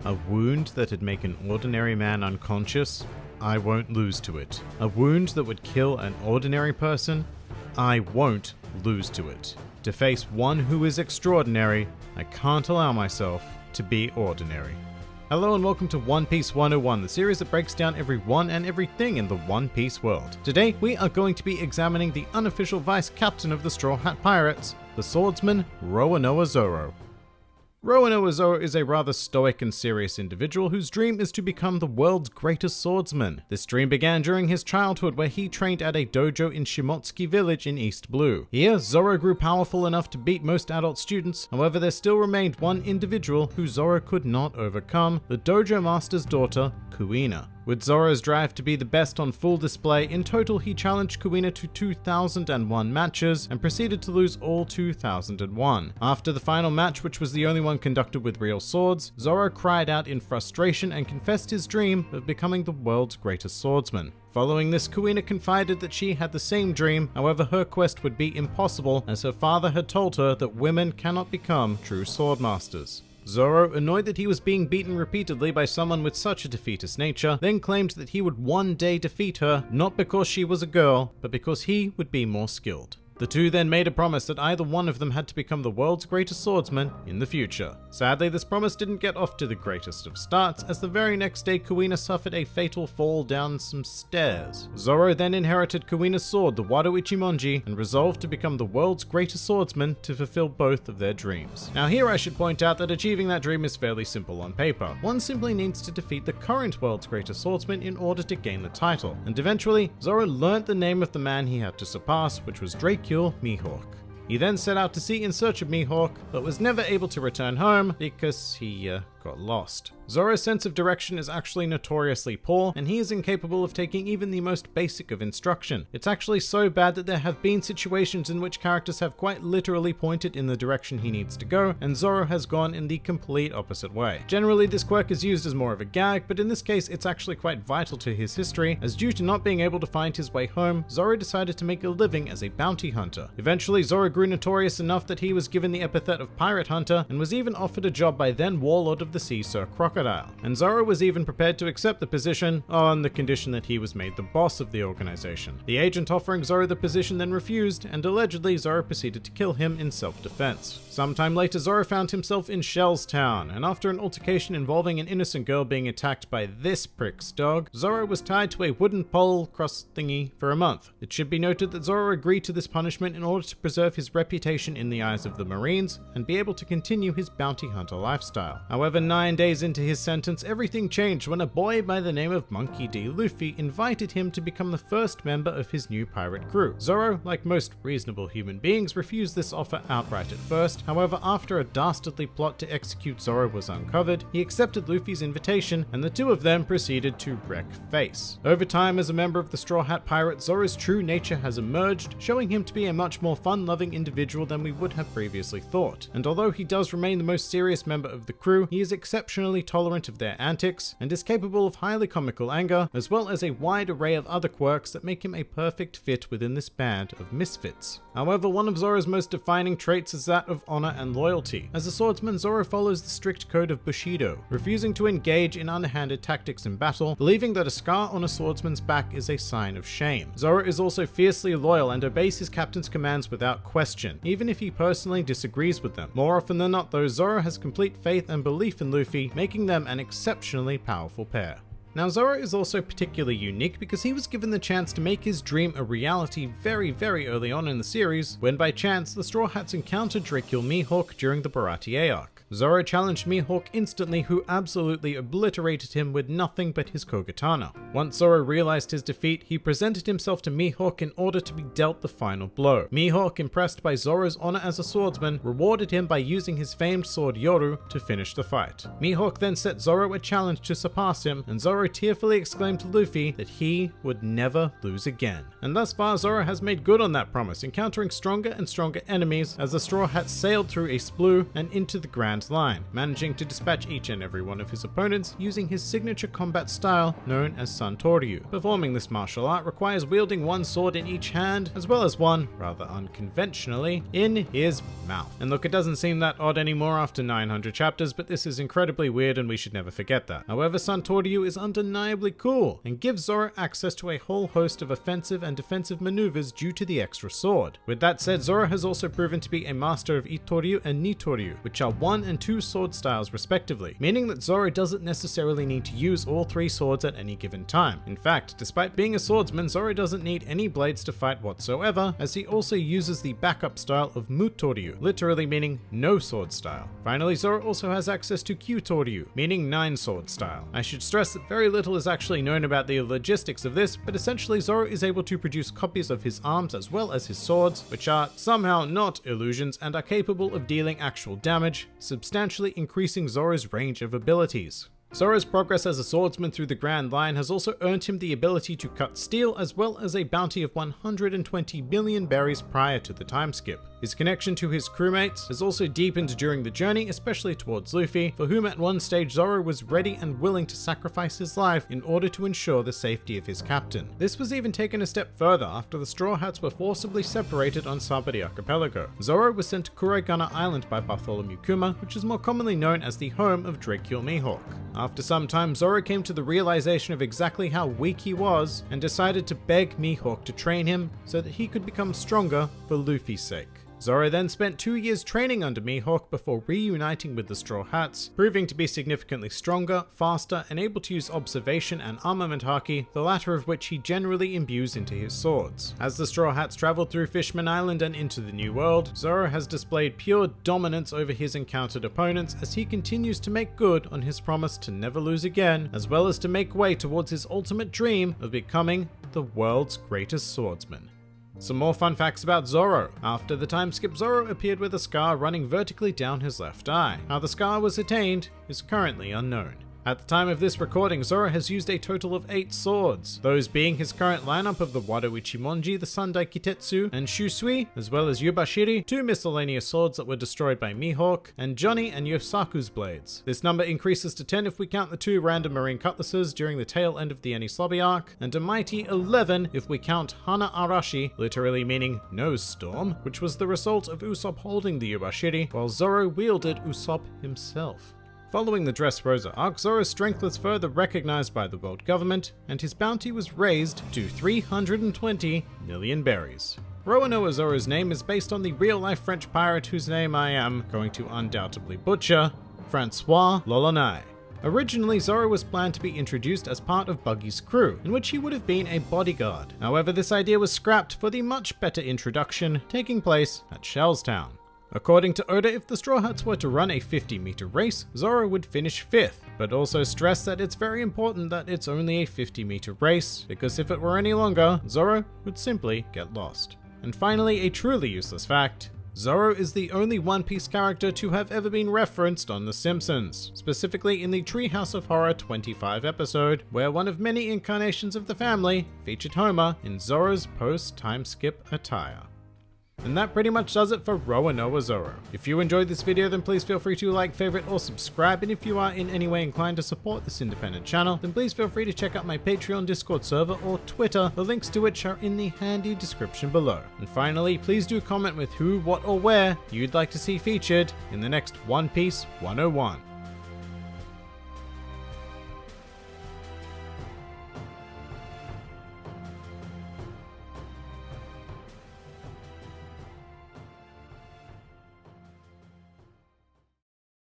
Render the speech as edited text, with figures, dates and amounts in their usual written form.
A wound that'd make an ordinary man unconscious? I won't lose to it. A wound that would kill an ordinary person? I won't lose to it. To face one who is extraordinary, I can't allow myself to be ordinary. Hello and welcome to One Piece 101, the series that breaks down everyone and everything in the One Piece world. Today, we are going to be examining the unofficial vice captain of the Straw Hat Pirates, the swordsman Roanoa Zoro. Roanoa Zoro is a rather stoic and serious individual whose dream is to become the world's greatest swordsman. This dream began during his childhood, where he trained at a dojo in Shimotsuki village in East Blue. Here, Zoro grew powerful enough to beat most adult students. However, there still remained one individual who Zoro could not overcome, the dojo master's daughter, Kuina. With Zoro's drive to be the best on full display, in total he challenged Kuina to 2001 matches and proceeded to lose all 2001. After the final match, which was the only one conducted with real swords, Zoro cried out in frustration and confessed his dream of becoming the world's greatest swordsman. Following this, Kuina confided that she had the same dream, however her quest would be impossible as her father had told her that women cannot become true swordmasters. Zoro, annoyed that he was being beaten repeatedly by someone with such a defeatist nature, then claimed that he would one day defeat her, not because she was a girl, but because he would be more skilled. The two then made a promise that either one of them had to become the world's greatest swordsman in the future. Sadly, this promise didn't get off to the greatest of starts, as the very next day Kuina suffered a fatal fall down some stairs. Zoro then inherited Kuina's sword, the Wado Ichimonji, and resolved to become the world's greatest swordsman to fulfill both of their dreams. Now here I should point out that achieving that dream is fairly simple on paper. One simply needs to defeat the current world's greatest swordsman in order to gain the title. And eventually, Zoro learnt the name of the man he had to surpass, which was Dracula Mihawk. He then set out to sea in search of Mihawk, but was never able to return home because he got lost. Zoro's sense of direction is actually notoriously poor, and he is incapable of taking even the most basic of instruction. It's actually so bad that there have been situations in which characters have quite literally pointed in the direction he needs to go, and Zoro has gone in the complete opposite way. Generally, this quirk is used as more of a gag, but in this case it's actually quite vital to his history, as due to not being able to find his way home, Zoro decided to make a living as a bounty hunter. Eventually, Zoro grew notorious enough that he was given the epithet of Pirate Hunter, and was even offered a job by then Warlord of the Sea, Sir Crocodile. And Zoro was even prepared to accept the position on the condition that he was made the boss of the organization. The agent offering Zoro the position then refused, and allegedly Zoro proceeded to kill him in self-defense. Sometime later, Zoro found himself in Shell's Town, and after an altercation involving an innocent girl being attacked by this prick's dog, Zoro was tied to a wooden pole cross thingy for a month. It should be noted that Zoro agreed to this punishment in order to preserve his reputation in the eyes of the Marines and be able to continue his bounty hunter lifestyle. However, 9 days into his sentence, everything changed when a boy by the name of Monkey D. Luffy invited him to become the first member of his new pirate crew. Zoro, like most reasonable human beings, refused this offer outright at first. However, after a dastardly plot to execute Zoro was uncovered, he accepted Luffy's invitation, and the two of them proceeded to wreck face. Over time, as a member of the Straw Hat Pirates, Zoro's true nature has emerged, showing him to be a much more fun-loving individual than we would have previously thought. And although he does remain the most serious member of the crew, he is exceptionally tolerant of their antics, and is capable of highly comical anger, as well as a wide array of other quirks that make him a perfect fit within this band of misfits. However, one of Zoro's most defining traits is that of honor and loyalty. As a swordsman, Zoro follows the strict code of Bushido, refusing to engage in underhanded tactics in battle, believing that a scar on a swordsman's back is a sign of shame. Zoro is also fiercely loyal and obeys his captain's commands without question, even if he personally disagrees with them. More often than not though, Zoro has complete faith and belief in Luffy, making them an exceptionally powerful pair. Now, Zoro is also particularly unique because he was given the chance to make his dream a reality very early on in the series, when by chance the Straw Hats encountered Dracula Mihawk during the Baratie arc. Zoro challenged Mihawk instantly, who absolutely obliterated him with nothing but his Kogatana. Once Zoro realized his defeat, he presented himself to Mihawk in order to be dealt the final blow. Mihawk, impressed by Zoro's honor as a swordsman, rewarded him by using his famed sword Yoru to finish the fight. Mihawk then set Zoro a challenge to surpass him, and Zoro tearfully exclaimed to Luffy that he would never lose again. And thus far, Zoro has made good on that promise, encountering stronger and stronger enemies as the Straw Hats sailed through East Blue and into the Grand front line, managing to dispatch each and every one of his opponents using his signature combat style known as Santoryu. Performing this martial art requires wielding one sword in each hand, as well as one, rather unconventionally, in his mouth. And look, it doesn't seem that odd anymore after 900 chapters, but this is incredibly weird and we should never forget that. However, Santoryu is undeniably cool and gives Zoro access to a whole host of offensive and defensive maneuvers due to the extra sword. With that said, Zoro has also proven to be a master of Itoryu and Nitoryu, which are 1 and 2 sword styles respectively, meaning that Zoro doesn't necessarily need to use all 3 swords at any given time. In fact, despite being a swordsman, Zoro doesn't need any blades to fight whatsoever, as he also uses the backup style of Mutoryu, literally meaning no sword style. Finally, Zoro also has access to Kyutoryu, meaning 9 sword style. I should stress that very little is actually known about the logistics of this, but essentially Zoro is able to produce copies of his arms as well as his swords, which are somehow not illusions and are capable of dealing actual damage, substantially increasing Zoro's range of abilities. Zoro's progress as a swordsman through the Grand Line has also earned him the ability to cut steel, as well as a bounty of 120 billion berries prior to the time skip. His connection to his crewmates has also deepened during the journey, especially towards Luffy, for whom at one stage Zoro was ready and willing to sacrifice his life in order to ensure the safety of his captain. This was even taken a step further after the Straw Hats were forcibly separated on Sabari Archipelago. Zoro was sent to Kuraigana Island by Bartholomew Kuma, which is more commonly known as the home of Drakegil Mihawk. After some time, Zoro came to the realization of exactly how weak he was and decided to beg Mihawk to train him so that he could become stronger for Luffy's sake. Zoro then spent 2 years training under Mihawk before reuniting with the Straw Hats, proving to be significantly stronger, faster, and able to use observation and armament haki, the latter of which he generally imbues into his swords. As the Straw Hats traveled through Fishman Island and into the New World, Zoro has displayed pure dominance over his encountered opponents as he continues to make good on his promise to never lose again, as well as to make way towards his ultimate dream of becoming the world's greatest swordsman. Some more fun facts about Zoro. After the time skip, Zoro appeared with a scar running vertically down his left eye. How the scar was attained is currently unknown. At the time of this recording, Zoro has used a total of 8 swords, those being his current lineup of the Wado Ichimonji, the Sandai Kitetsu, and Shusui, as well as Yubashiri, 2 miscellaneous swords that were destroyed by Mihawk, and Johnny and Yosaku's blades. This number increases to 10 if we count the 2 random marine cutlasses during the tail end of the Enies Lobby arc, and a mighty 11 if we count Hana Arashi, literally meaning nose storm, which was the result of Usopp holding the Yubashiri, while Zoro wielded Usopp himself. Following the Dressrosa arc, Zoro's strength was further recognized by the world government, and his bounty was raised to 320 million berries. Roanoa Zoro's name is based on the real-life French pirate whose name I am going to undoubtedly butcher, Francois L'Olonnais. Originally, Zoro was planned to be introduced as part of Buggy's crew, in which he would have been a bodyguard. However, this idea was scrapped for the much better introduction taking place at Shellstown. According to Oda, if the Straw Hats were to run a 50-meter race, Zoro would finish 5th, but also stressed that it's very important that it's only a 50-meter race, because if it were any longer, Zoro would simply get lost. And finally, a truly useless fact: Zoro is the only One Piece character to have ever been referenced on The Simpsons, specifically in the Treehouse of Horror 25 episode, where one of many incarnations of the family featured Homer in Zoro's post-time skip attire. And that pretty much does it for Roanoa Zoro. If you enjoyed this video, then please feel free to like, favorite, or subscribe, and if you are in any way inclined to support this independent channel, then please feel free to check out my Patreon, Discord server, or Twitter, the links to which are in the handy description below. And finally, please do comment with who, what, or where you'd like to see featured in the next One Piece 101.